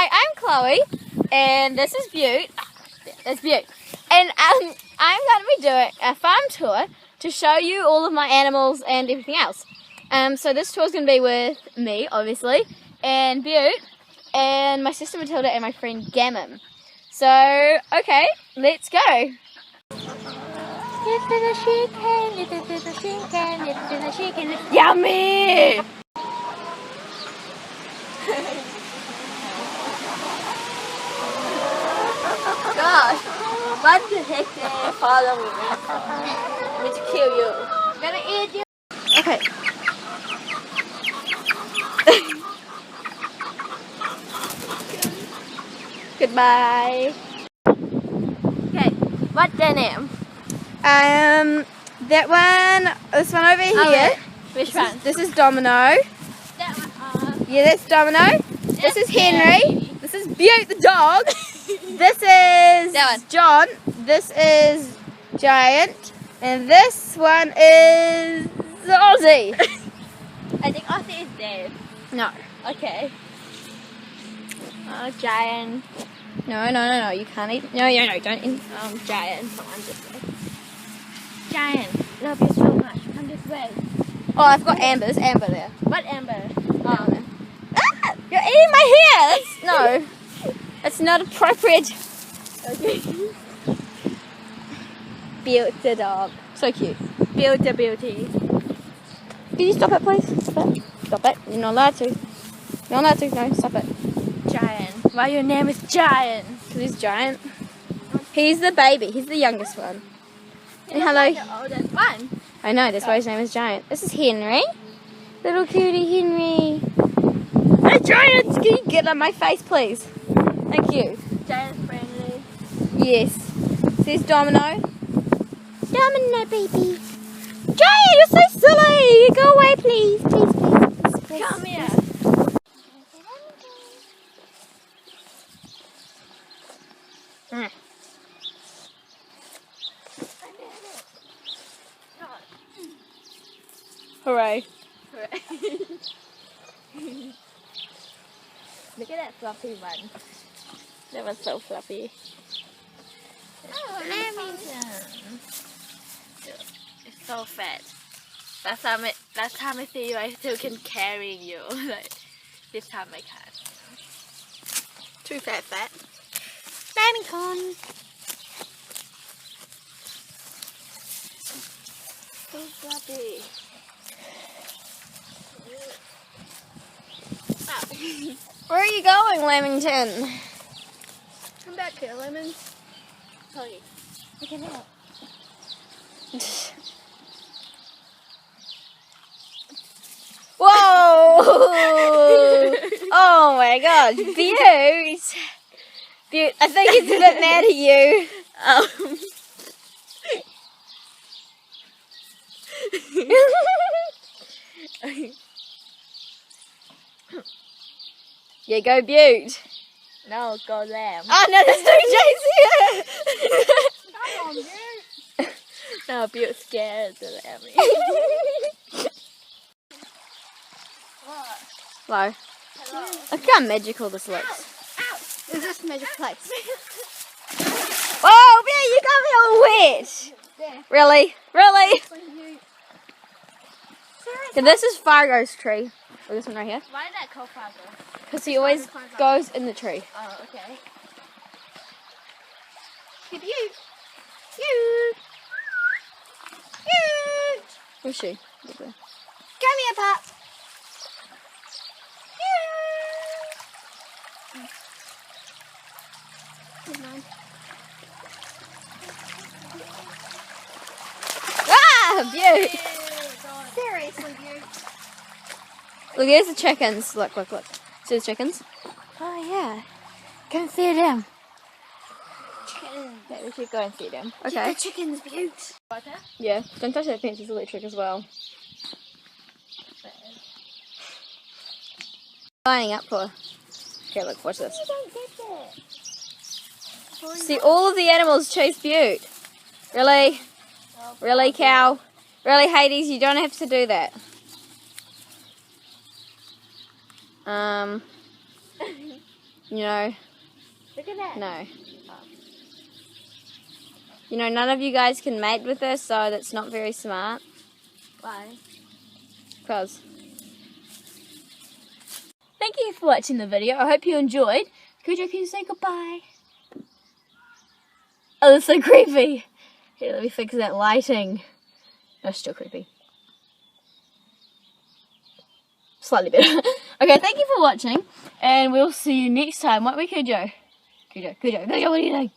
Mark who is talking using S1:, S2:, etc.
S1: Hi, I'm Chloe, and this is Beaut. That's Beaut. And I'm going to be doing a farm tour to show you all of my animals and everything else. So this tour is going to be with me, obviously, and Beaut, and my sister Matilda, and my friend Gammon. So, okay, let's go. Yummy! Gosh, what the heck did you follow me? I'm going to kill you. I'm going to eat you. Okay. Goodbye. Okay, what's their name?
S2: That one, this one over here.
S1: Which one?
S2: This is Domino.
S1: That one.
S2: Yeah, that's Domino. This is Henry. This is Beaut the dog. This is
S1: That one.
S2: John. This is Giant. And this one is Ozzy.
S1: I think Ozzy is dead.
S2: No.
S1: Okay. Oh, Giant.
S2: No, you can't eat. No, don't eat.
S1: Giant. Come on, this way. Giant. Love you so much. Come this way.
S2: Oh, I've got Amber's. Amber there.
S1: What Amber?
S2: Oh.
S1: Ah! You're eating my hair!
S2: No. It's not appropriate.
S1: Okay.
S2: Beaut the dog. So cute.
S1: Beaut the beauty.
S2: Can you stop it, please? Stop it. Stop it. You're not allowed to. You're not allowed to. No, stop it.
S1: Giant. Why your name is Giant?
S2: Because he's giant. He's the baby. He's the youngest one. And hello.
S1: The oldest one.
S2: I know, that's why his name is Giant. This is Henry. Little cutie Henry. Hey, Giant! Can you get on my face, please? Thank you.
S1: Giant friendly.
S2: Yes. Says Domino.
S1: Domino baby.
S2: Giant, you're so silly! Go away, please. Please.
S1: Come here.
S2: Mm. Hooray.
S1: Look at that fluffy one.
S2: That was so fluffy.
S1: Oh, Lambington. It's so fat. Last time I see you, I still can carry you. Like, this time I can't.
S2: Too fat.
S1: Lambington. So fluffy.
S2: Where are you going, Lambington?
S1: Come back here, Lemon. Sorry. Okay, now.
S2: Whoa! Oh my god, Beaut! Beaut, I think he's a bit mad at you. Yeah, go Beaut.
S1: No, go Lamb.
S2: Oh no, there's two J's here!
S1: Come on, Beaut. No, Beaut's scared of the lamb.
S2: Hello.
S1: Hello.
S2: Look how magical this looks.
S1: Ow! Is this magic place?
S2: Whoa, Beaut, you got me all wet!
S1: There.
S2: Really? Really?
S1: Seriously?
S2: Okay, this is Fargo's tree. Or this one right here.
S1: Why is that called Fargo?
S2: Because he always goes in the tree.
S1: Oh, okay.
S2: Hey, Beaut! Beaut! Beaut! Where's she?
S1: Come here, pup.
S2: Ah, Beaut!
S1: Seriously, Beaut.
S2: Look, there's the chickens. Look. See the chickens?
S1: Oh, yeah. Go and see them.
S2: Yeah, we should go and see them.
S1: Get
S2: Okay.
S1: the chickens, Beaut. Water?
S2: Yeah, don't touch that fence, it's electric as well. Lining up for. Okay, look, watch this.
S1: You don't get that.
S2: See, all of the animals chase Beaut. Really? Really, cow? Really, Hades, you don't have to do that.
S1: You know,
S2: Look at that.
S1: no. You know, none of you guys can mate with her, so that's not very smart.
S2: Why?
S1: Because. Thank you for watching the video. I hope you enjoyed. Cujo, can you say goodbye? Oh, that's so creepy. Here, let me fix that lighting. That's still creepy. Slightly better. Okay, thank you for watching, and we'll see you next time. Won't we, Cujo? Cujo, what are you doing?